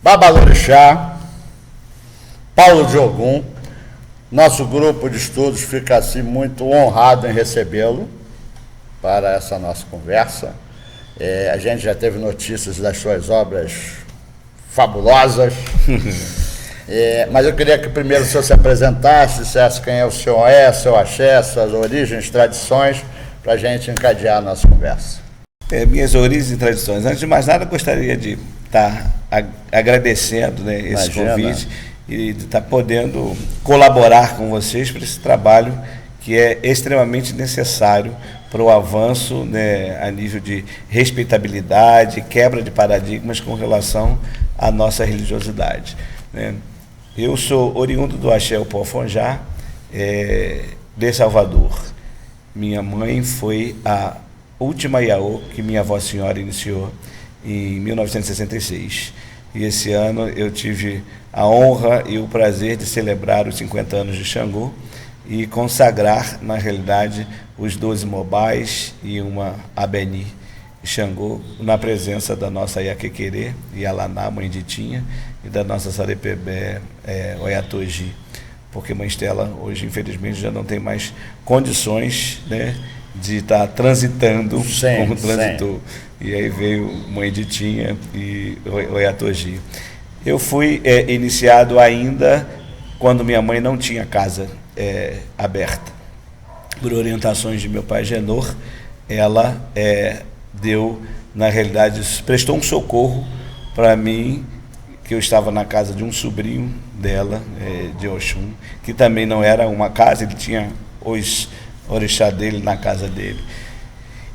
Babalorixá, Paulo de Ogum. Nosso grupo de estudos fica assim muito honrado em recebê-lo para essa nossa conversa. A gente já teve notícias das suas obras fabulosas, mas eu queria que primeiro o senhor se apresentasse, dissesse quem é o senhor seu axé, suas origens, tradições, para a gente encadear a nossa conversa. Minhas origens e tradições. Antes de mais nada, gostaria de estar agradecendo, né, esse convite e de estar podendo colaborar com vocês para esse trabalho que é extremamente necessário para o avanço, né, a nível de respeitabilidade, quebra de paradigmas com relação à nossa religiosidade, né. Eu sou oriundo do Axé Upofonjá, de Salvador. Minha mãe foi a última Iaô que minha avó senhora iniciou em 1966. E esse ano eu tive a honra e o prazer de celebrar os 50 anos de Xangô e consagrar, na realidade, os 12 mobais e uma Abeni Xangô, na presença da nossa Iaquequerê, Ialaná, mãe de Tinha, e da nossa Sarepebé, Oiatoji, porque Mãe Estela hoje, infelizmente, já não tem mais condições, né, de estar transitando como transitou. E aí veio Mãe de Tinha e Oiatoji. Eu fui iniciado ainda quando minha mãe não tinha casa aberta. Por orientações de meu pai Genor, ela deu, na realidade, prestou um socorro para mim, que eu estava na casa de um sobrinho dela, de Oxum, que também não era uma casa, ele tinha os orixá dele na casa dele.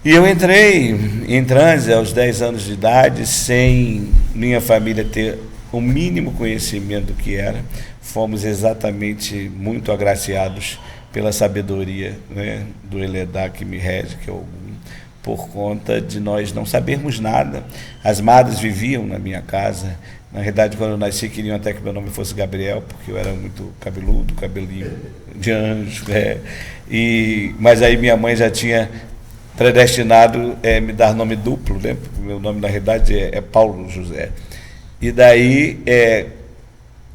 E eu entrei em transe aos 10 anos de idade, sem minha família ter o mínimo conhecimento do que era. Fomos exatamente muito agraciados pela sabedoria, né, do Eledá que me rege, que é Ogum, por conta de nós não sabermos nada. As madres viviam na minha casa. Na realidade, quando eu nasci, queriam até que meu nome fosse Gabriel, porque eu era muito cabeludo, cabelinho de anjo. Mas aí minha mãe já tinha predestinado me dar nome duplo, né? Porque meu nome, na realidade, é Paulo José. E daí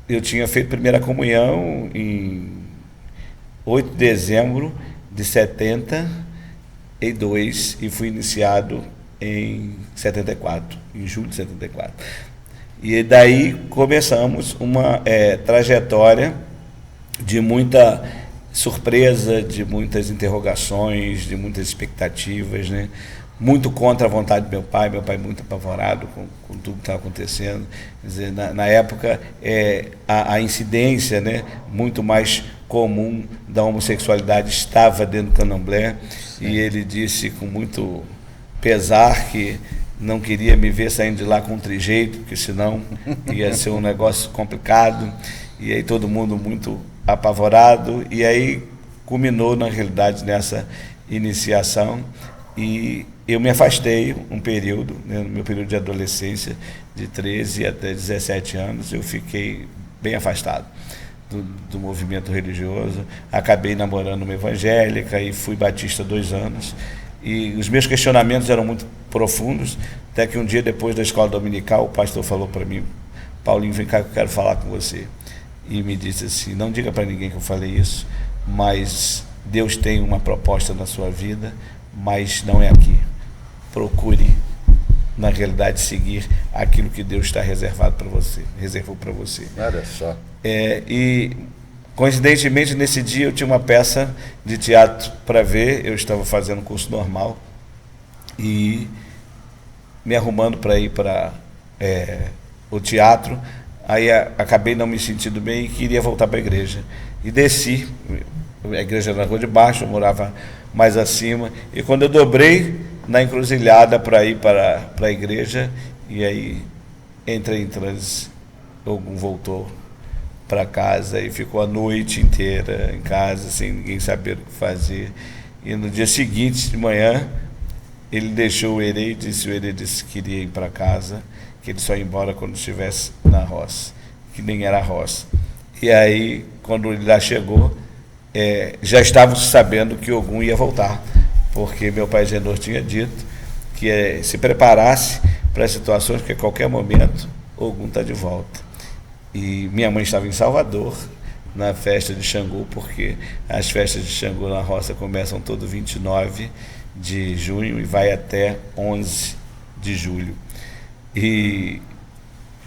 eu tinha feito primeira comunhão em 8 de dezembro de 72 e fui iniciado em 74, em julho de 74. E daí começamos uma trajetória de muita surpresa, de muitas interrogações, de muitas expectativas, né? Muito contra a vontade do meu pai muito apavorado com tudo que estava acontecendo. Quer dizer, na época, a incidência, né, muito mais comum da homossexualidade estava dentro do candomblé. Sim. E ele disse com muito pesar que não queria me ver saindo de lá com um trijeito, porque senão ia ser um negócio complicado. E aí todo mundo muito apavorado, e aí culminou, na realidade, nessa iniciação, e eu me afastei um período, né, no meu período de adolescência, de 13 até 17 anos, eu fiquei bem afastado do movimento religioso. Acabei namorando uma evangélica e fui batista 2 anos, e os meus questionamentos eram muito profundos, até que um dia, depois da escola dominical, o pastor falou para mim: Paulinho, vem cá que eu quero falar com você. E me disse assim: não diga para ninguém que eu falei isso, mas Deus tem uma proposta na sua vida, mas não é aqui. Procure, na realidade, seguir aquilo que Deus está reservado para você, reservou para você. Olha só. E coincidentemente, nesse dia eu tinha uma peça de teatro para ver. Eu estava fazendo curso normal e me arrumando para ir para o teatro. Aí acabei não me sentindo bem e queria voltar para a igreja. E desci, a igreja era na rua de baixo, eu morava mais acima. E quando eu dobrei na encruzilhada para ir para a igreja, e aí entrei em transe, Ogum voltou para casa e ficou a noite inteira em casa, sem ninguém saber o que fazer. E no dia seguinte, de manhã, ele deixou o Herê, o Herê disse que queria ir para casa, que ele só ia embora quando estivesse na roça, que nem era a roça. E aí, quando ele lá chegou, já estávamos sabendo que Ogum ia voltar, porque meu pai Genor tinha dito que se preparasse para as situações que a qualquer momento Ogum está de volta. E minha mãe estava em Salvador, na festa de Xangô, porque as festas de Xangô na roça começam todo 29 de junho e vai até 11 de julho. E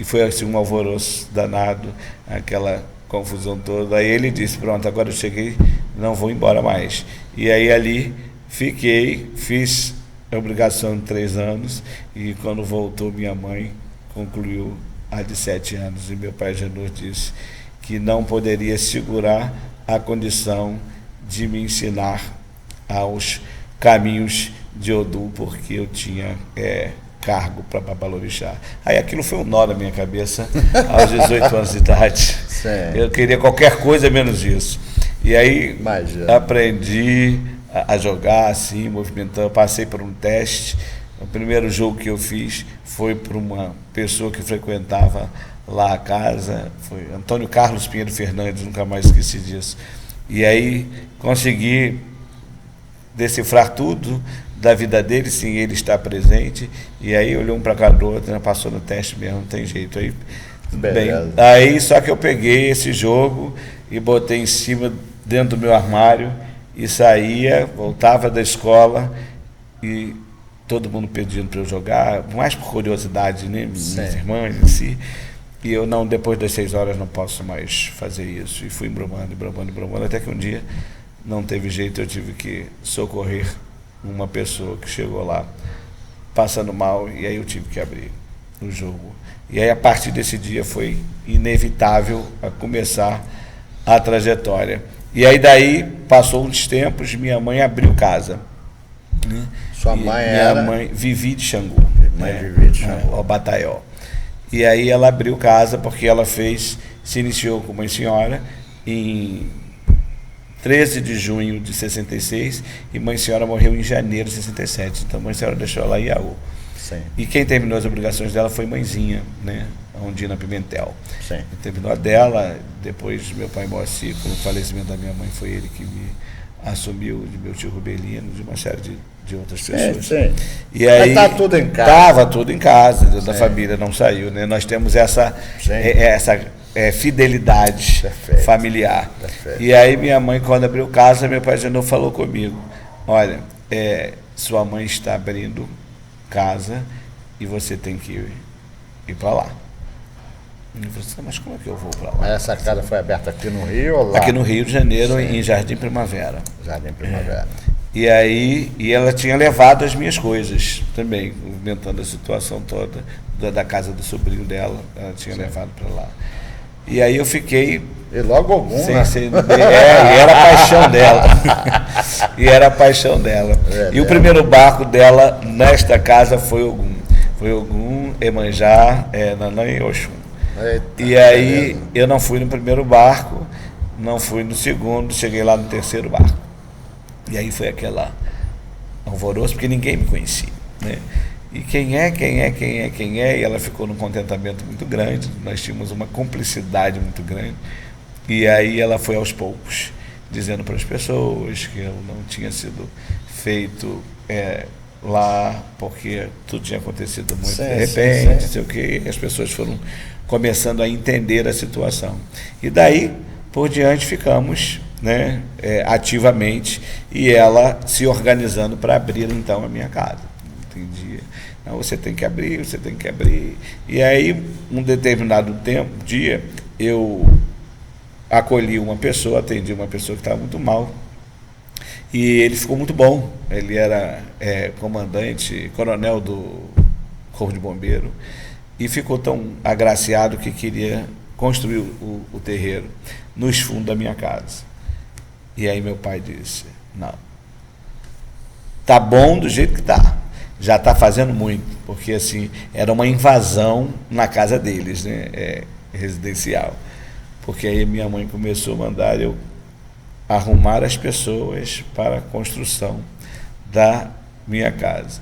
foi assim um alvoroço danado, aquela confusão toda. Aí ele disse, pronto, agora eu cheguei, não vou embora mais. E aí ali fiquei, fiz a obrigação de 3 anos, e quando voltou minha mãe concluiu a de 7 anos, e meu pai Janor disse que não poderia segurar a condição de me ensinar aos caminhos de Odum, porque eu tinha cargo para Babalorixá. Aí aquilo foi um nó na minha cabeça aos 18 anos de idade. Sim. Eu queria qualquer coisa menos isso. E aí Imagina. aprendi a jogar assim, movimentando, passei por um teste. O primeiro jogo que eu fiz foi para uma pessoa que frequentava lá a casa, foi Antônio Carlos Pinheiro Fernandes, nunca mais esqueci disso. E aí consegui decifrar tudo da vida dele, sim, ele está presente. E aí olhou um para cá do outro, né, passou no teste mesmo, não tem jeito. Aí, bem, aí só que eu peguei esse jogo e botei em cima, dentro do meu armário, e saía, voltava da escola, e todo mundo pedindo para eu jogar, mais por curiosidade, né, minhas irmãs em si. E eu não, depois das 6 horas não posso mais fazer isso. E fui embromando, até que um dia não teve jeito, eu tive que socorrer uma pessoa que chegou lá passando mal, e aí eu tive que abrir o jogo. E aí a partir desse dia foi inevitável a começar a trajetória. E aí daí passou uns tempos, minha mãe abriu casa. Né? Sua mãe era? Minha mãe, Vivi de Xangô. Mãe Vivi de Xangô. Ao Bataió. E aí ela abriu casa porque ela se iniciou com Mãe Senhora em 13 de junho de 66, e Mãe Senhora morreu em janeiro de 67. Então Mãe Senhora deixou ela em Iaú. Sim. E quem terminou as obrigações dela foi Mãezinha, né? A Ondina Pimentel. Sim. Terminou a dela, depois meu pai Moacir, com o falecimento da minha mãe, foi ele que me assumiu, de meu tio Rubelino, de uma série de outras pessoas. Sim. E aí, mas está tudo em casa. Estava tudo em casa, da família não saiu, né? Nós temos essa fidelidade familiar. Perfeito. E aí minha mãe, quando abriu casa, meu pai já não falou comigo, olha, sua mãe está abrindo casa e você tem que ir para lá. Eu falei assim, mas como é que eu vou para lá? Mas essa casa foi aberta aqui no Rio ou lá? Aqui no Rio de Janeiro, em Jardim Primavera. Jardim Primavera. E aí, ela tinha levado as minhas coisas também, movimentando a situação toda da casa do sobrinho dela, ela tinha levado para lá. E aí eu fiquei... E logo algum, né? E era a paixão dela. E o primeiro barco dela nesta casa foi Ogum. Foi Ogum, Emanjá, Nanã e Oxum. Eita, e aí eu não fui no primeiro barco, não fui no segundo, cheguei lá no terceiro barco. E aí foi aquela alvoroço, porque ninguém me conhecia, né? E quem é, e ela ficou num contentamento muito grande, nós tínhamos uma cumplicidade muito grande, e aí ela foi aos poucos, dizendo para as pessoas que eu não tinha sido feito lá, porque tudo tinha acontecido muito de repente, sei o quê, e as pessoas foram começando a entender a situação. E daí, por diante, ficamos, né, ativamente, e ela se organizando para abrir, então, a minha casa. Entendia. Não, você tem que abrir. E aí, um determinado dia, eu acolhi uma pessoa, atendi uma pessoa que estava muito mal, e ele ficou muito bom. Ele era comandante, coronel do Corpo de Bombeiro, e ficou tão agraciado que queria construir o terreiro nos fundos da minha casa. E aí meu pai disse, não, tá bom do jeito que tá, já está fazendo muito, porque assim, era uma invasão na casa deles, né, residencial, porque aí minha mãe começou a mandar eu arrumar as pessoas para a construção da minha casa.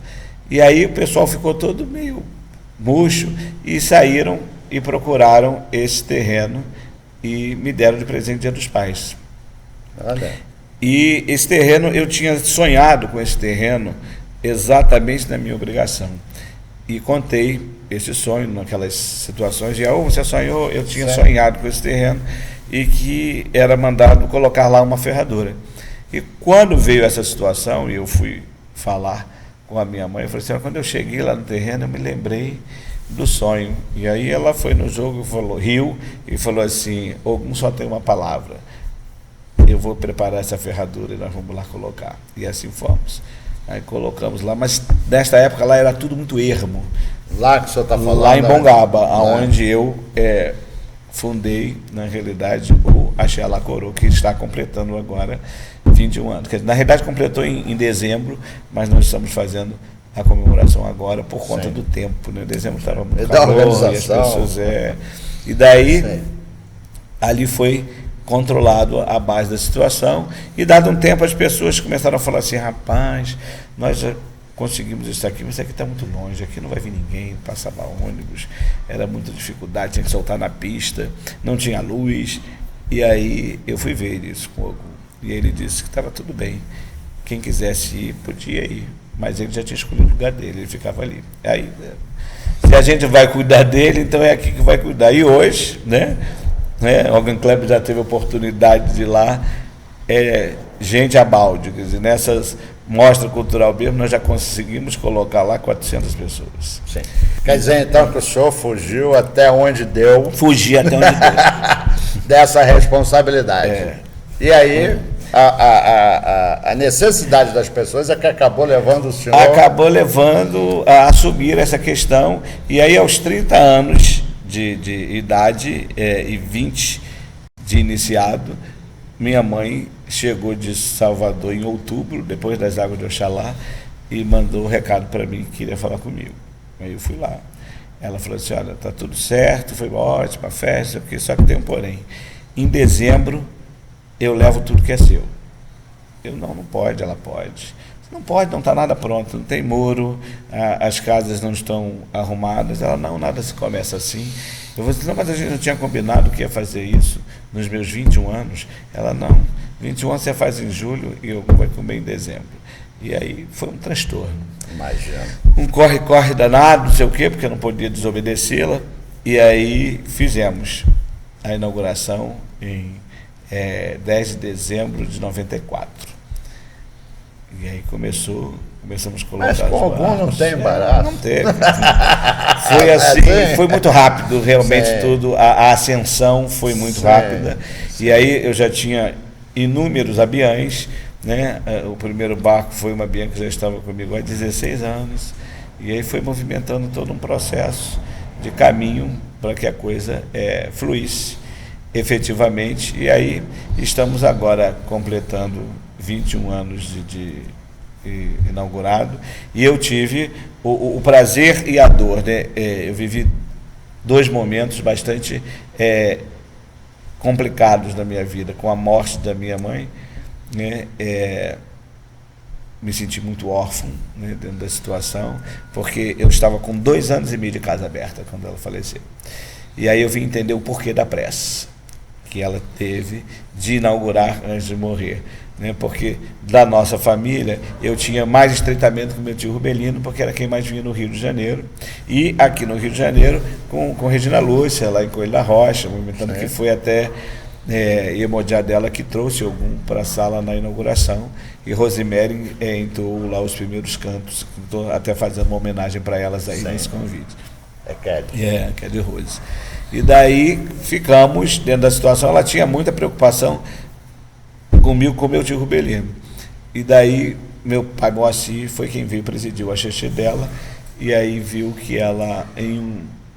E aí o pessoal ficou todo meio murcho e saíram e procuraram esse terreno e me deram de presente Dia dos Pais. Olha. E esse terreno, eu tinha sonhado com esse terreno exatamente na minha obrigação. e contei esse sonho naquelas situações. E você sonhou, eu tinha sonhado com esse terreno e que era mandado colocar lá uma ferradura. E quando veio essa situação, e eu fui falar com a minha mãe, eu falei assim, quando eu cheguei lá no terreno, eu me lembrei do sonho. E aí ela foi no jogo, riu e falou assim, Ogum só tem uma palavra, eu vou preparar essa ferradura e nós vamos lá colocar. E assim fomos. Aí colocamos lá, mas nesta época lá era tudo muito ermo. Lá que o senhor está falando? Lá em Bongaba, onde eu fundei, na realidade, o Axé Alacorô, que está completando agora 21 anos. Na realidade, completou em dezembro, mas nós estamos fazendo a comemoração agora por conta do tempo. Né? Dezembro estava muito calor, e as pessoas... E daí, ali foi controlado a base da situação, e dado um tempo as pessoas começaram a falar assim, rapaz, nós já conseguimos isso aqui, mas isso aqui está muito longe, aqui não vai vir ninguém, passava ônibus, era muita dificuldade, tinha que soltar na pista, não tinha luz. E aí eu fui ver isso com o Ogum, e ele disse que estava tudo bem, quem quisesse ir, podia ir, mas ele já tinha escolhido o lugar dele, ele ficava ali. Aí, se a gente vai cuidar dele, então é aqui que vai cuidar. E hoje, o Ogum Club já teve a oportunidade de ir lá, gente a balde, quer dizer, nessas mostra cultural mesmo, nós já conseguimos colocar lá 400 pessoas. Sim. Quer dizer, então, que o senhor fugiu até onde deu. Fugi até onde deu. Dessa responsabilidade. E aí, a necessidade das pessoas é que acabou levando o senhor... Acabou levando a assumir essa questão, e aí aos 30 anos de idade e 20 de iniciado, minha mãe chegou de Salvador em outubro, depois das águas de Oxalá, e mandou um recado para mim que queria falar comigo. Aí eu fui lá. Ela falou assim, olha, está tudo certo, foi ótima a festa, só que tem um porém. Em dezembro, eu levo tudo que é seu. Eu, não pode, ela pode. Não pode, não está nada pronto, não tem muro, as casas não estão arrumadas. Ela, não, nada se começa assim. Eu vou dizer, não, mas a gente não tinha combinado que ia fazer isso nos meus 21 anos. Ela, não, 21 anos você faz em julho e eu vou comer em dezembro. E aí foi um transtorno. Imagina. Um corre-corre danado, não sei o quê, porque eu não podia desobedecê-la. E aí fizemos a inauguração em 10 de dezembro de 94. E aí começamos a colocar. Mas com Ogum não tem embaraço. Não teve. Foi assim, foi muito rápido, realmente tudo. A ascensão foi muito rápida. E aí eu já tinha inúmeros abiães, né? O primeiro barco foi uma abiã que já estava comigo há 16 anos. E aí foi movimentando todo um processo de caminho para que a coisa fluísse efetivamente. E aí estamos agora completando 21 anos de inaugurado, e eu tive o prazer e a dor, né? Eu vivi 2 momentos bastante complicados na minha vida, com a morte da minha mãe, né? Me senti muito órfão, né, dentro da situação, porque eu estava com 2 anos e meio de casa aberta quando ela faleceu. E aí eu vim entender o porquê da pressa que ela teve de inaugurar antes de morrer. Né, porque da nossa família eu tinha mais estreitamento com meu tio Rubelino, porque era quem mais vinha no Rio de Janeiro, e aqui no Rio de Janeiro com Regina Lúcia, lá em Coelho da Rocha, movimentando, que foi até Iemodia dela que trouxe Ogum para a sala na inauguração, e Rosemary entoou lá os primeiros cantos, estou até fazendo uma homenagem para elas aí nesse convite. Kelly Rose. E daí ficamos dentro da situação. Ela tinha muita preocupação comigo, com meu tio Rubelino. E daí meu pai Moacir foi quem veio presidir o axixê dela, e aí viu que ela,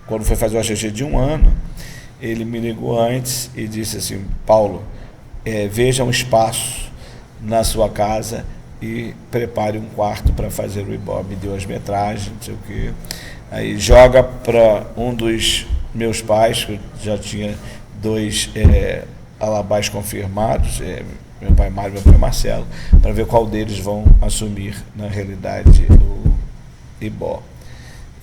quando foi fazer o axixê de 1 ano, ele me ligou antes e disse assim, Paulo, veja um espaço na sua casa e prepare um quarto para fazer o ibó. Me deu as metragens, não sei o quê. Aí joga para um dos meus pais, que eu já tinha 2 alabás confirmados, meu pai Mário e meu pai Marcelo, para ver qual deles vão assumir, na realidade, o ibó.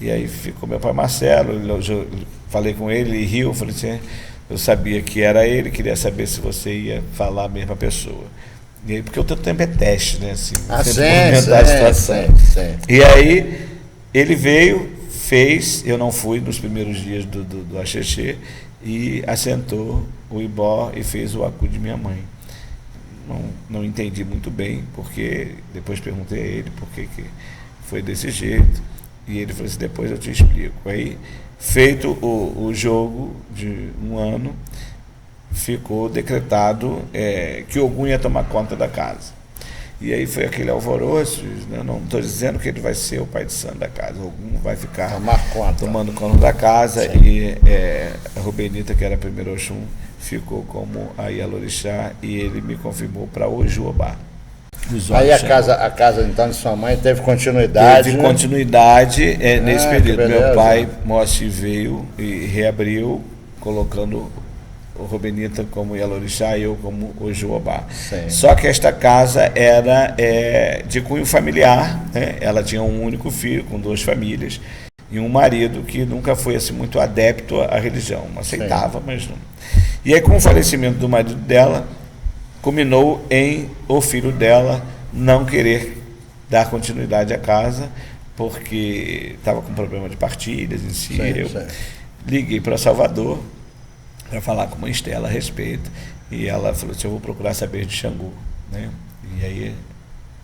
E aí ficou meu pai Marcelo, eu falei com ele, ele riu, falei assim, eu sabia que era ele, queria saber se você ia falar a mesma pessoa. E aí, porque o teu tempo é teste, né? Assim, sim. E aí ele veio, fez, eu não fui nos primeiros dias do Axexê, e assentou o ibó e fez o acu de minha mãe. Não entendi muito bem, porque depois perguntei a ele por que foi desse jeito, e ele falou assim, depois eu te explico. Aí, feito o jogo de um ano, ficou decretado que Ogum ia tomar conta da casa. E aí foi aquele alvoroço, né? Não estou dizendo que ele vai ser o pai de santo da casa, Ogum vai ficar tomando conta da casa. Sim. E a Rubenita, que era a primeira Oxum, ficou como a Ialorixá, e ele me confirmou para Ojuobá. Aí a casa então de sua mãe teve continuidade? Teve continuidade nesse período. Meu pai, Moacir, veio e reabriu, colocando o Rubenita como Ialorixá e eu como Ojuobá. Só que esta casa era de cunho familiar, né? Ela tinha um único filho, com 2 famílias, e um marido que nunca foi assim muito adepto à religião, aceitava, mas não. E aí, com o falecimento do marido dela, culminou em o filho dela não querer dar continuidade à casa, porque estava com problema de partilhas em si. Eu liguei para Salvador para falar com a mãe Estela a respeito, e ela falou assim, eu vou procurar saber de Xangô, né? E aí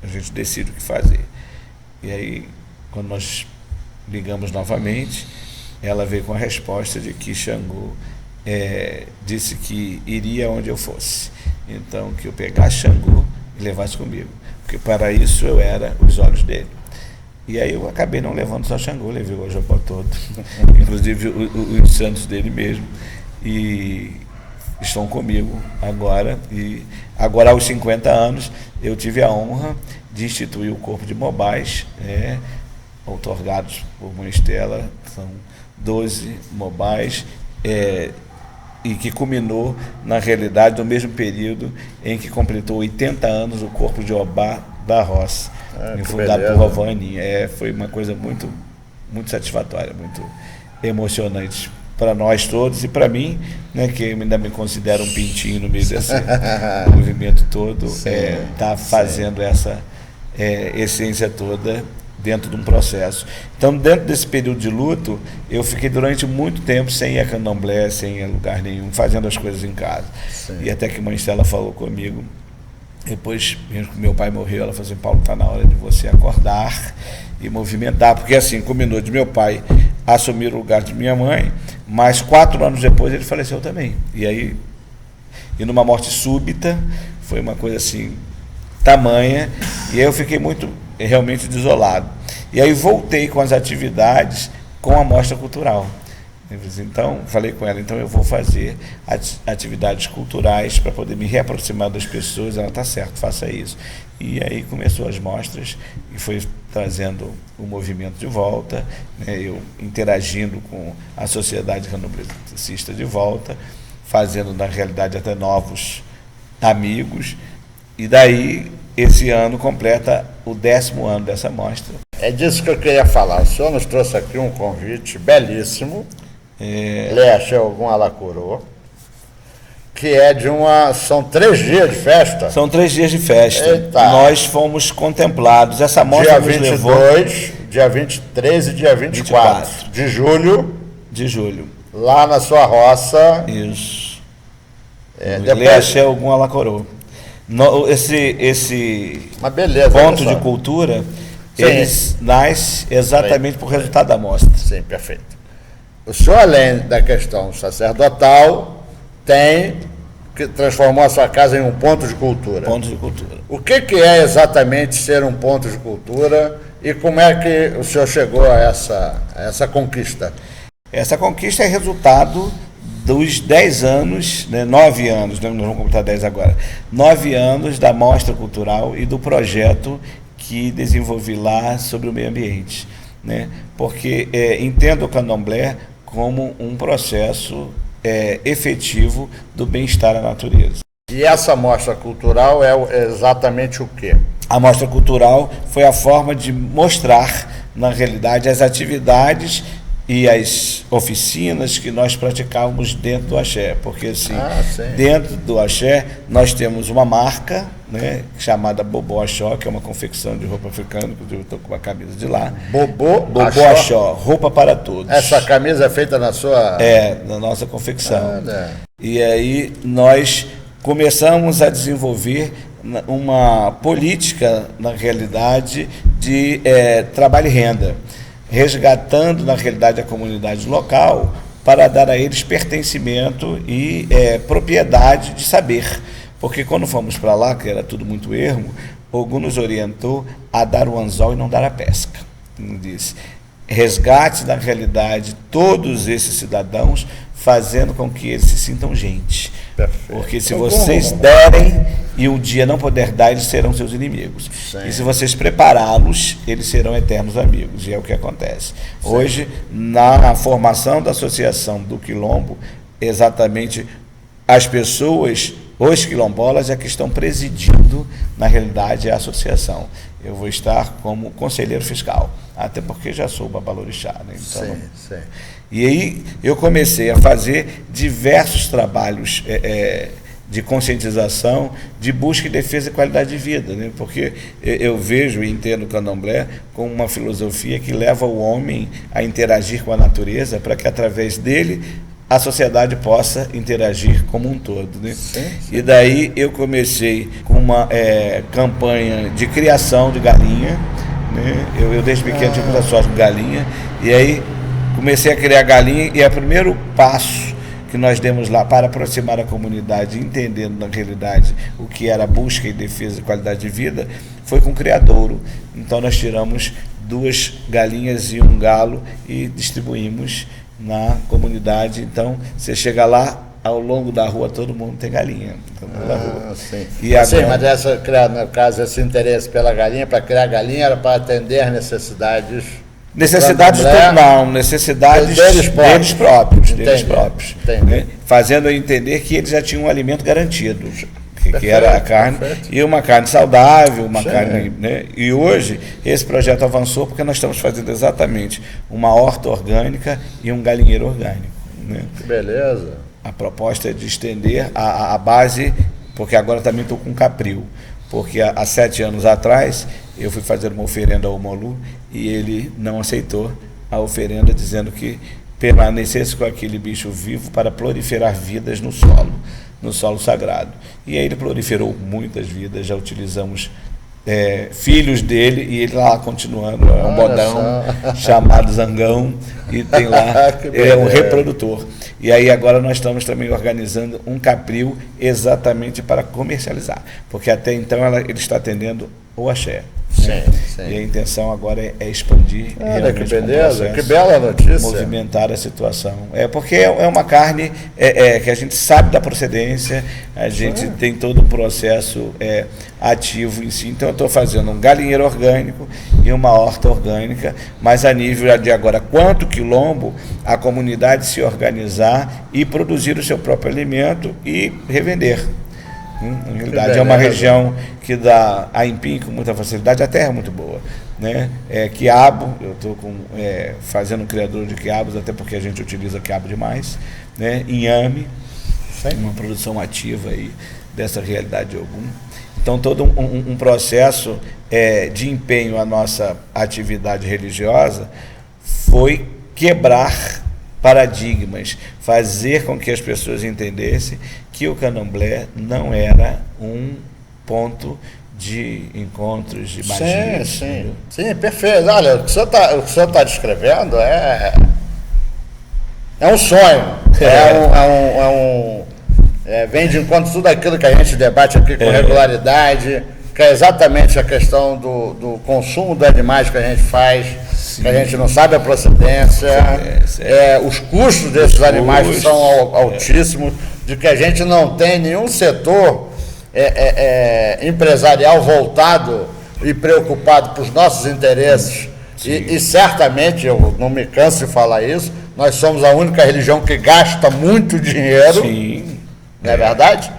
a gente decide o que fazer. E aí, quando nós ligamos novamente, ela veio com a resposta de que Xangô disse que iria onde eu fosse, então que eu pegasse Xangô e levasse comigo, porque para isso eu era os olhos dele. E aí eu acabei não levando só Xangô, levei o Ojobá todo, inclusive os santos dele mesmo, e estão comigo agora. E agora, aos 50 anos, eu tive a honra de instituir o corpo de Mobás, outorgados por Mãe Estela, são 12 Mobás, e que culminou, na realidade, no mesmo período em que completou 80 anos o corpo de Obá da Roça, fundado por vovó Aninha. Foi uma coisa muito, muito satisfatória, muito emocionante para nós todos e para mim, né, que ainda me considero um pintinho no meio desse movimento todo, tá fazendo essa essência toda dentro de um processo. Então, dentro desse período de luto, eu fiquei durante muito tempo sem ir a candomblé, sem ir a lugar nenhum, fazendo as coisas em casa. E até que Mãe Estela falou comigo, depois que meu pai morreu, ela falou assim, Paulo, está na hora de você acordar e movimentar, porque assim, combinou de meu pai assumir o lugar de minha mãe, mas 4 anos depois ele faleceu também. E aí, e numa morte súbita, foi uma coisa assim, tamanha, e aí eu fiquei realmente desolado. E aí voltei com as atividades com a mostra cultural. Então, falei com ela, então eu vou fazer atividades culturais para poder me reaproximar das pessoas. Ela, está certo, faça isso. E aí começou as mostras e foi trazendo o movimento de volta, né, eu interagindo com a sociedade candomblessista de volta, fazendo, na realidade, até novos amigos. E daí, esse ano completa o 10º ano dessa mostra. É disso que eu queria falar. O senhor nos trouxe aqui um convite belíssimo, Leaxé Ogum Alacurô, que são 3 dias de festa. São 3 dias de festa. Eita. Nós fomos contemplados. Essa mostra dia 22, nos levou... dia 23 e dia 24 de julho. De julho. Lá na sua roça. Isso. Leaxé Ogum Alacurô. Esse uma beleza, ponto de cultura, eles nascem exatamente por resultado da mostra. Sim, perfeito. O senhor, além da questão sacerdotal, que transformou a sua casa em um ponto de cultura. Ponto de cultura. O que é exatamente ser um ponto de cultura e como é que o senhor chegou a essa conquista? Essa conquista é resultado dos 10 anos, 9 anos, nós vamos completar 10 agora, 9 anos da mostra cultural e do projeto que desenvolvi lá sobre o meio ambiente, né? Porque entendo o candomblé como um processo efetivo do bem-estar à natureza. E essa mostra cultural é exatamente o quê? A mostra cultural foi a forma de mostrar, na realidade, as atividades e as oficinas que nós praticávamos dentro do axé, porque assim, dentro do axé nós temos uma marca, né, chamada Bobô Axó, que é uma confecção de roupa africana, inclusive eu estou com uma camisa de lá. Bobô Axó, roupa para todos. Essa camisa é feita na sua... na nossa confecção. E aí nós começamos a desenvolver uma política, na realidade, de trabalho e renda, resgatando, na realidade, a comunidade local para dar a eles pertencimento e propriedade de saber. Porque quando fomos para lá, que era tudo muito ermo, Ogum nos orientou a dar o anzol e não dar a pesca. Ele disse, resgate, na realidade, todos esses cidadãos, fazendo com que eles se sintam gente. Perfeito. Porque se vocês derem e um dia não puder dar, eles serão seus inimigos. Sim. E se vocês prepará-los, eles serão eternos amigos. E é o que acontece. Sim. Hoje, na formação da associação do Quilombo, exatamente as pessoas, os quilombolas, é que estão presidindo, na realidade, a associação. Eu vou estar como conselheiro fiscal, até porque já sou babalorixá, né? Então, sim. E aí eu comecei a fazer diversos trabalhos de conscientização, de busca e defesa de qualidade de vida, né? Porque eu vejo e entendo o candomblé como uma filosofia que leva o homem a interagir com a natureza para que, através dele, a sociedade possa interagir como um todo, né? Sim. E daí eu comecei com uma campanha de criação de galinha, né? Eu desde pequeno tive muita sorte com galinha, e aí comecei a criar galinha, e o primeiro passo que nós demos lá para aproximar a comunidade, entendendo na realidade o que era a busca e defesa de qualidade de vida, foi com o criadouro. Então nós tiramos 2 galinhas e 1 galo e distribuímos na comunidade. Então você chega lá, ao longo da rua todo mundo tem galinha. Sim. E agora... Sim, mas no caso, esse interesse pela galinha, para criar galinha, era para atender as necessidades deles próprios, né? Fazendo eu entender que eles já tinham um alimento garantido, que era a carne, e uma carne saudável, uma carne, né? E hoje esse projeto avançou porque nós estamos fazendo exatamente uma horta orgânica e um galinheiro orgânico, né? Que beleza! A proposta é de estender a base, porque agora também estou com capril, porque há 7 anos atrás eu fui fazer uma oferenda ao Molu e ele não aceitou a oferenda, dizendo que permanecesse com aquele bicho vivo para proliferar vidas no solo sagrado. E aí ele proliferou muitas vidas, já utilizamos filhos dele, e ele lá continuando, é um bodão chamado Zangão, e tem lá, ele é um reprodutor. E aí agora nós estamos também organizando um capril exatamente para comercializar, porque até então ele está atendendo o axé. Sim. E a intenção agora é expandir. Olha que beleza, que bela notícia. Movimentar a situação. Porque é uma carne que a gente sabe da procedência, a gente tem todo um processo ativo em si. Então eu estou fazendo um galinheiro orgânico e uma horta orgânica, mas a nível de agora, quanto quilombo, a comunidade se organizar e produzir o seu próprio alimento e revender. Na realidade, é uma região que dá aipim com muita facilidade, a terra é muito boa, né? Quiabo, eu estou fazendo um criador de quiabos, até porque a gente utiliza quiabo demais, né? Inhame, uma produção ativa aí dessa realidade de Ogum. Então, todo um processo de empenho à nossa atividade religiosa foi quebrar paradigmas, fazer com que as pessoas entendessem que o candomblé não era um ponto de encontros, de magia. Sim, perfeito. Olha, o que o senhor está descrevendo é um sonho, vem de encontro tudo aquilo que a gente debate aqui com regularidade, que é exatamente a questão do consumo dos animais que a gente faz, que a gente não sabe a procedência, os custos desses animais são altíssimos, de que a gente não tem nenhum setor empresarial voltado e preocupado para os nossos interesses. E certamente, eu não me canso de falar isso, nós somos a única religião que gasta muito dinheiro, não é verdade?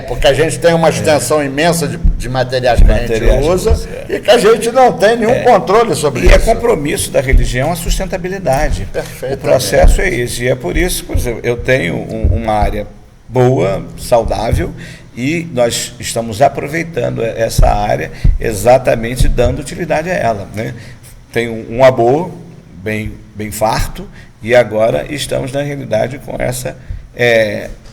porque a gente tem uma extensão imensa de materiais que a gente usa e que a gente não tem nenhum controle sobre isso. E é compromisso da religião a sustentabilidade. O processo é esse. E é por isso, por exemplo, eu tenho uma área boa, saudável, e nós estamos aproveitando essa área exatamente dando utilidade a ela, né? Tem um amor bem farto, e agora estamos, na realidade, com essa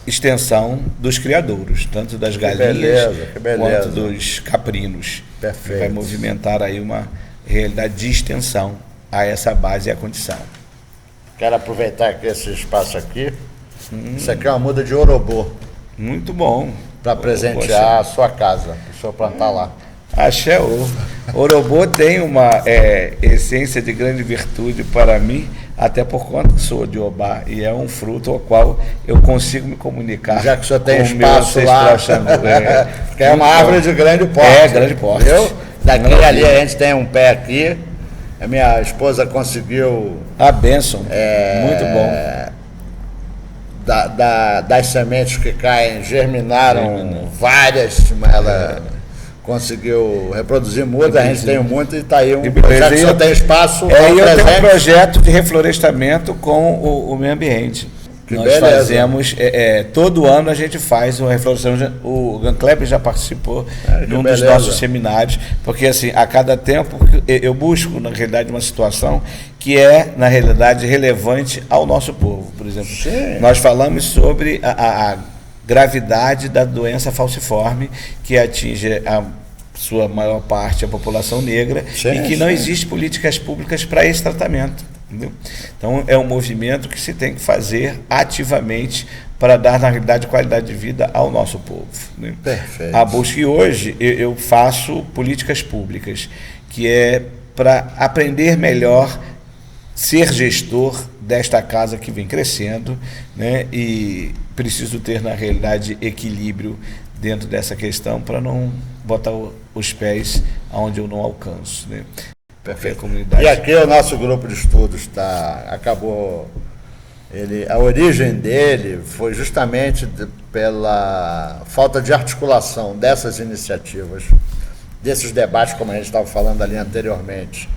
extensão dos criadouros, tanto das galinhas quanto dos caprinos. Perfeito. Vai movimentar aí uma realidade de extensão a essa base e a condição. Quero aproveitar aqui esse espaço aqui. Isso aqui é uma muda de orobô. Muito bom. Para presentear a sua casa, para o senhor plantar lá. Axé. O orobô tem uma essência de grande virtude para mim, até por conta que sou de Obá, e é um fruto ao qual eu consigo me comunicar. Já que o senhor tem espaço lá, que é uma árvore de grande porte. Grande porte. Daqui ali a gente tem um pé aqui, a minha esposa conseguiu... A bênção, muito bom. Das sementes que caem, germinaram várias, mas ela conseguiu reproduzir mudas, a gente tem muito e está aí já que só tem espaço. Eu tenho um projeto de reflorestamento com o meio ambiente. Nós fazemos, todo ano a gente faz uma reflorestamento. O Gun Kleber já participou num dos nossos seminários, porque assim, a cada tempo eu busco, na realidade, uma situação que é, na realidade, relevante ao nosso povo. Por exemplo, nós falamos sobre a gravidade da doença falciforme, que atinge a sua maior parte a população negra, e que não existe políticas públicas para esse tratamento. Entendeu? Então é um movimento que se tem que fazer ativamente para dar, na realidade, qualidade de vida ao nosso povo, né? Perfeito. A busca, e hoje eu faço políticas públicas, que é para aprender melhor ser gestor desta casa que vem crescendo, né? E preciso ter, na realidade, equilíbrio dentro dessa questão para não botar os pés onde eu não alcanço, né? Perfeito. E aqui o nosso grupo de estudos acabou, a origem dele foi justamente pela falta de articulação dessas iniciativas, desses debates, como a gente estava falando ali anteriormente.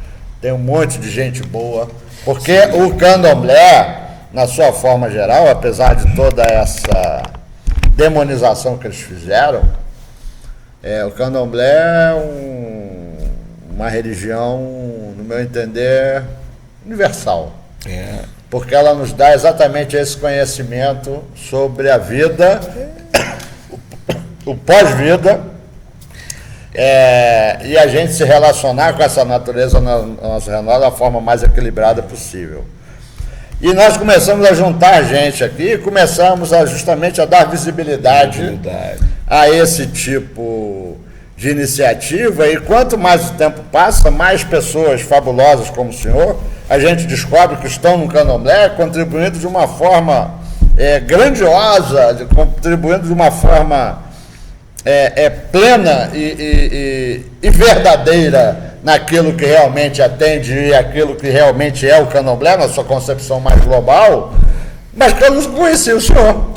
Tem um monte de gente boa, porque o candomblé, na sua forma geral, apesar de toda essa demonização que eles fizeram, o candomblé é uma religião, no meu entender, universal. Porque ela nos dá exatamente esse conhecimento sobre a vida, o pós-vida, e a gente se relacionar com essa natureza na nossa renova da forma mais equilibrada possível. E nós começamos a juntar gente aqui, começamos justamente a dar visibilidade a esse tipo de iniciativa, e quanto mais o tempo passa, mais pessoas fabulosas como o senhor, a gente descobre que estão no candomblé, contribuindo de uma forma grandiosa, contribuindo de uma forma plena e verdadeira naquilo que realmente atende e aquilo que realmente é o candomblé, na sua concepção mais global, mas que eu não conhecia o senhor.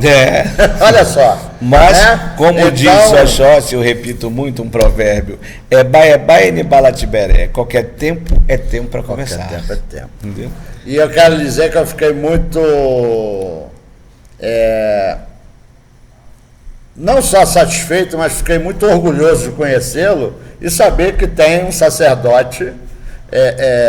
Olha só. Mas, como diz Oxóssi, eu repito muito um provérbio, baia ni balatiberé, qualquer tempo é tempo para conversar. Qualquer tempo é tempo. Entendeu? E eu quero dizer que eu fiquei muito, não só satisfeito, mas fiquei muito orgulhoso de conhecê-lo e saber que tem um sacerdote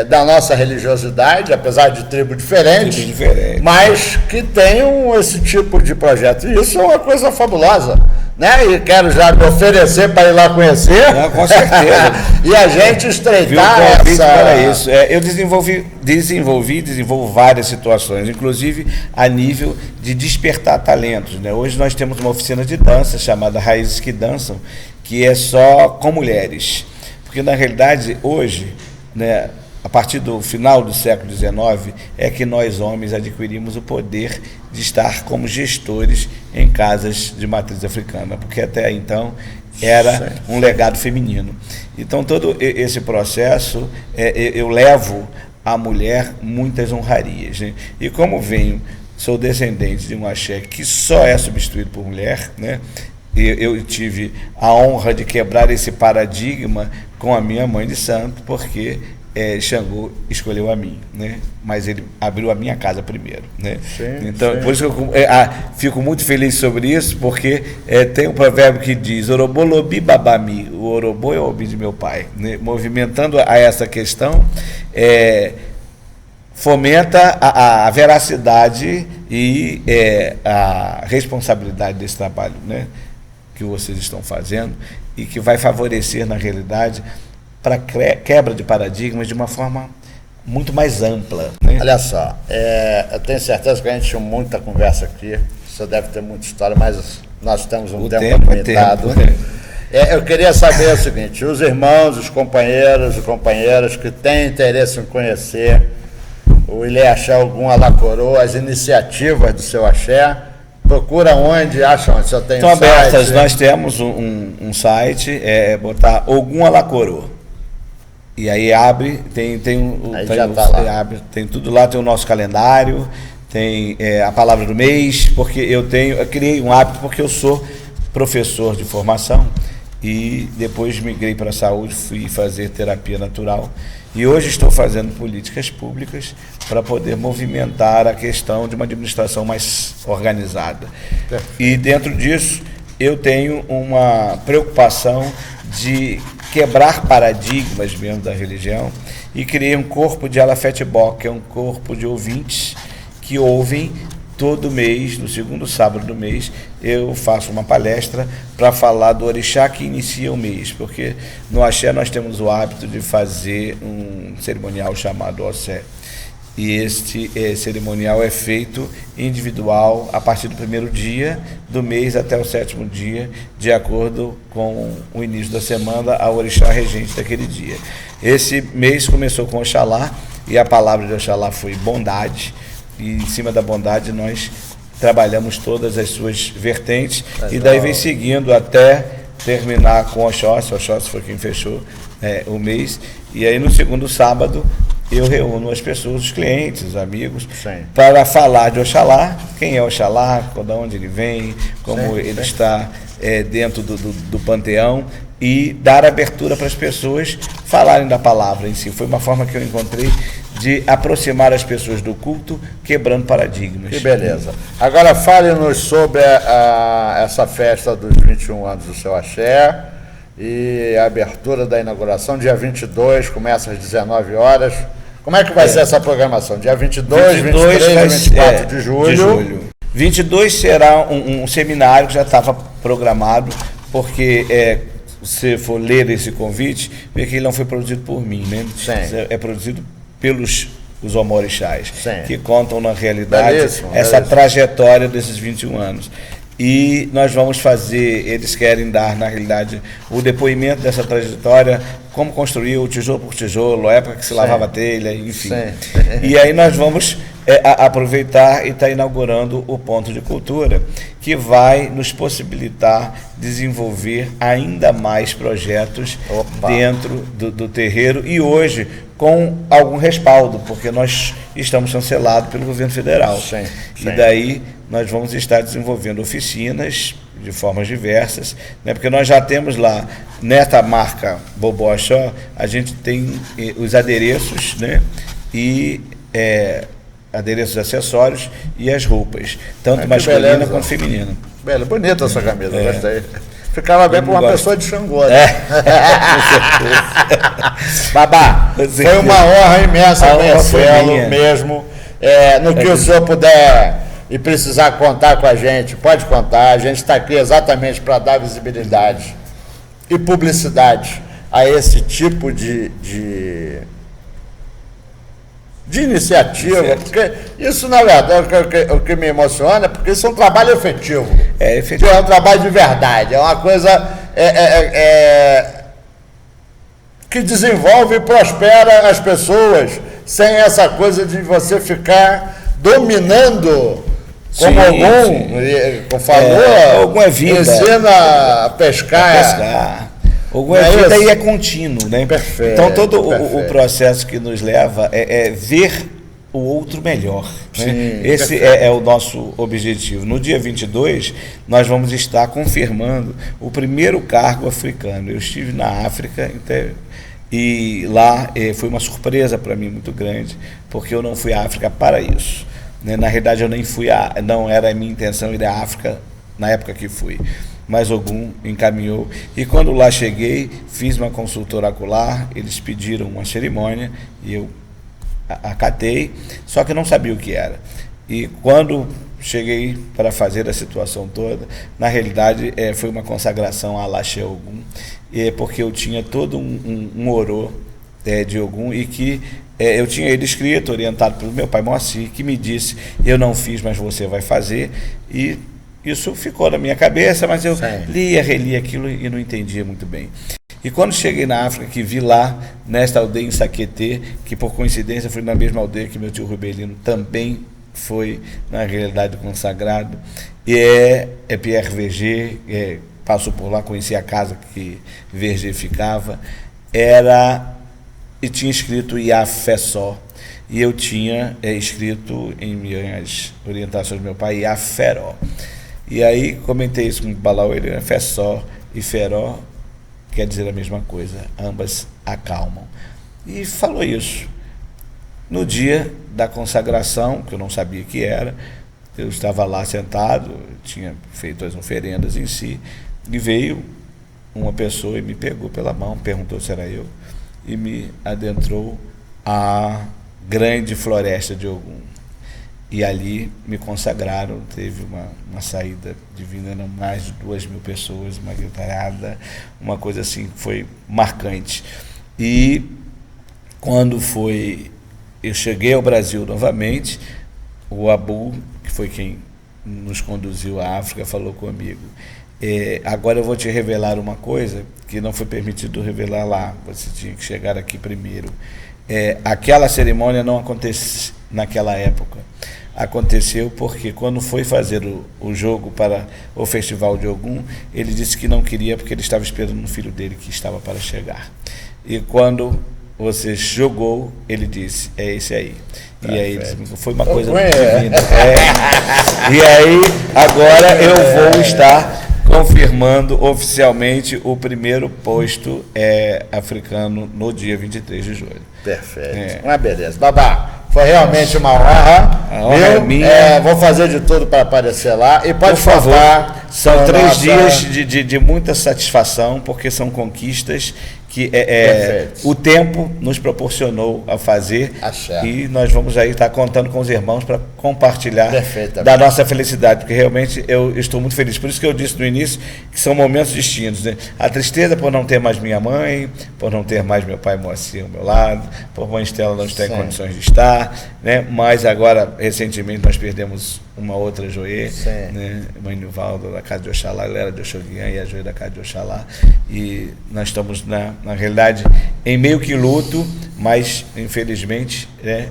da nossa religiosidade, apesar de tribo diferente, mas que tenham esse tipo de projeto. E isso é uma coisa fabulosa, né? E quero já me oferecer para ir lá conhecer. Com certeza. E a gente estreitar para isso. Eu desenvolvo várias situações, inclusive a nível de despertar talentos, né? Hoje nós temos uma oficina de dança chamada Raízes que Dançam, que é só com mulheres. Porque, na realidade, hoje, né, a partir do final do século XIX, é que nós homens adquirimos o poder de estar como gestores em casas de matriz africana, porque até então era um legado feminino. Então, todo esse processo, eu levo à mulher muitas honrarias, né? E como venho sou descendente de um axé que só é substituído por mulher, né? Eu tive a honra de quebrar esse paradigma com a minha mãe de santo, porque Xangô escolheu a mim, né? Mas ele abriu a minha casa primeiro, né? Sim, então, sim. por isso que eu fico muito feliz sobre isso, porque tem um provérbio que diz: Orobolobi babami, o orobô é o obi de meu pai, né? Movimentando a essa questão, fomenta a veracidade e a responsabilidade desse trabalho, né, que vocês estão fazendo e que vai favorecer, na realidade, para quebra de paradigmas de uma forma muito mais ampla, né? Olha só, eu tenho certeza que a gente tinha muita conversa aqui, você deve ter muita história, mas nós temos um tempo limitado. Eu queria saber o seguinte: os irmãos, os companheiros e companheiras que têm interesse em conhecer o Ilê Axé Ogum Alacorô, as iniciativas do seu axé, procura onde, acha onde? Você tem Estão um abertas, site? nós temos um site, botar Ogum Alacorô. E aí abre, tem tudo lá, tem o nosso calendário, tem a palavra do mês, porque eu criei um hábito, porque eu sou professor de formação e depois migrei para a saúde, fui fazer terapia natural e hoje estou fazendo políticas públicas para poder movimentar a questão de uma administração mais organizada. E dentro disso eu tenho uma preocupação de quebrar paradigmas mesmo da religião e criei um corpo de Alafetibó, que é um corpo de ouvintes que ouvem todo mês, no segundo sábado do mês, eu faço uma palestra para falar do orixá que inicia o mês, porque no axé nós temos o hábito de fazer um cerimonial chamado Ossé. E este cerimonial é feito individual a partir do primeiro dia do mês até o 7º dia, de acordo com o início da semana, a orixá regente daquele dia. Esse mês começou com Oxalá, e a palavra de Oxalá foi bondade, e em cima da bondade nós trabalhamos todas as suas vertentes. Legal. E daí vem seguindo até terminar com Oxóssi. Oxóssi foi quem fechou o mês, e aí no segundo sábado eu reúno as pessoas, os clientes, os amigos, sim, para falar de Oxalá, quem é Oxalá, de onde ele vem, como ele está dentro do panteão, e dar abertura para as pessoas falarem da palavra em si. Foi uma forma que eu encontrei de aproximar as pessoas do culto, quebrando paradigmas. Que beleza. Agora fale-nos sobre essa festa dos 21 anos do seu axé e a abertura da inauguração, dia 22, começa às 19 horas. Como é que vai ser essa programação? Dia 22, 23 e 24 de julho. 22 será um seminário que já estava programado, porque se for ler esse convite, vê que ele não foi produzido por mim, né? Sim. É produzido pelos os omorixás, sim, que contam na realidade essa belíssimo. Trajetória desses 21 anos. E nós vamos fazer, eles querem dar, na realidade, o depoimento dessa trajetória, como construiu tijolo por tijolo, a época que se lavava a telha, enfim. E aí nós vamos aproveitar e estar inaugurando o ponto de cultura, que vai nos possibilitar desenvolver ainda mais projetos dentro do terreiro, e hoje com algum respaldo, porque nós estamos chancelados pelo governo federal. Sim. E daí nós vamos estar desenvolvendo oficinas de formas diversas, né? Porque nós já temos lá, nesta marca Boboaxó, a gente tem os adereços, né? E adereços acessórios e as roupas, tanto masculina quanto feminina. Bela, bonita essa camisa, gostei. Ficava bem para uma pessoa de Xangô, né? Babá, foi uma honra imensa conhecê-lo mesmo. No que o senhor puder e precisar contar com a gente, pode contar. A gente está aqui exatamente para dar visibilidade e publicidade a esse tipo de iniciativa, porque isso, na verdade, o que me emociona, porque isso é um trabalho efetivo. É um trabalho de verdade, é uma coisa que desenvolve e prospera as pessoas, sem essa coisa de você ficar dominando, como Ogum falou, Ogum é vida. Ensina a pescar. Ogum é vida e é contínuo, né? Perfeito. Então todo o processo que nos leva é ver o outro melhor. Sim, né? Esse é o nosso objetivo. No dia 22, nós vamos estar confirmando o primeiro cargo africano. Eu estive na África e lá foi uma surpresa para mim muito grande, porque eu não fui à África para isso. Né? Na realidade, eu nem fui não era a minha intenção ir à África na época que fui. Mas Ogum encaminhou. E quando lá cheguei, fiz uma consulta oracular, eles pediram uma cerimônia e eu acatei, só que não sabia o que era. E quando cheguei para fazer a situação toda, na realidade foi uma consagração a Laxé Ogum, porque eu tinha todo um orô de Ogum e que eu tinha ele escrito, orientado pelo meu pai Moacir, que me disse: eu não fiz, mas você vai fazer. E isso ficou na minha cabeça, mas eu lia, relia aquilo e não entendia muito bem. E quando cheguei na África, que vi lá, nesta aldeia em Saqueté, que por coincidência foi na mesma aldeia que meu tio Rubelino também foi, na realidade, consagrado, e Pierre Verger, passou por lá, conheci a casa que Verger ficava, e tinha escrito Iafé só, e eu tinha escrito em minhas orientações do meu pai Iaféró. E aí comentei isso com o Balauê, Fé só e Feró quer dizer a mesma coisa, ambas acalmam. E falou isso. No dia da consagração, que eu não sabia que era, eu estava lá sentado, tinha feito as oferendas em si, e veio uma pessoa e me pegou pela mão, perguntou se era eu, e me adentrou à grande floresta de Ogum. E ali me consagraram, teve uma saída divina, eram mais de 2.000 pessoas, uma gritarada, uma coisa assim que foi marcante. E quando eu cheguei ao Brasil novamente, o Abu, que foi quem nos conduziu à África, falou comigo: agora eu vou te revelar uma coisa que não foi permitido revelar lá, você tinha que chegar aqui primeiro. Aquela cerimônia não acontece naquela época. Aconteceu porque quando foi fazer o jogo para o Festival de Ogum, ele disse que não queria porque ele estava esperando um filho dele que estava para chegar. E quando você jogou, ele disse: é esse aí. E aí foi uma coisa muito divina. E aí agora eu vou estar confirmando oficialmente o primeiro posto africano no dia 23 de julho. Perfeito. Uma beleza. Babá, foi realmente uma honra. A honra é minha. Vou fazer de tudo para aparecer lá. E pode por favor, são 3 dias de muita satisfação, porque são conquistas que o tempo nos proporcionou a fazer. E nós vamos aí estar contando com os irmãos para compartilhar da nossa felicidade, porque realmente eu estou muito feliz. Por isso que eu disse no início que são momentos distintos, né? A tristeza por não ter mais minha mãe, por não ter mais meu pai Moacir ao meu lado, por mãe Estela não estar em condições de estar, né? Mas agora, recentemente, nós perdemos uma outra joê, né? Mãe Nivaldo, da casa de Oxalá, ela era de Oxoguian e a joê da casa de Oxalá, e nós estamos na realidade em meio que luto, mas infelizmente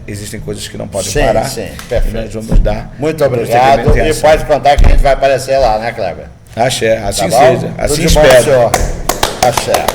existem coisas que não podem parar. E nós vamos dar muito obrigado, e pode contar que a gente vai aparecer lá, né, Kleber? Axé, assim seja, assim espero. Axé.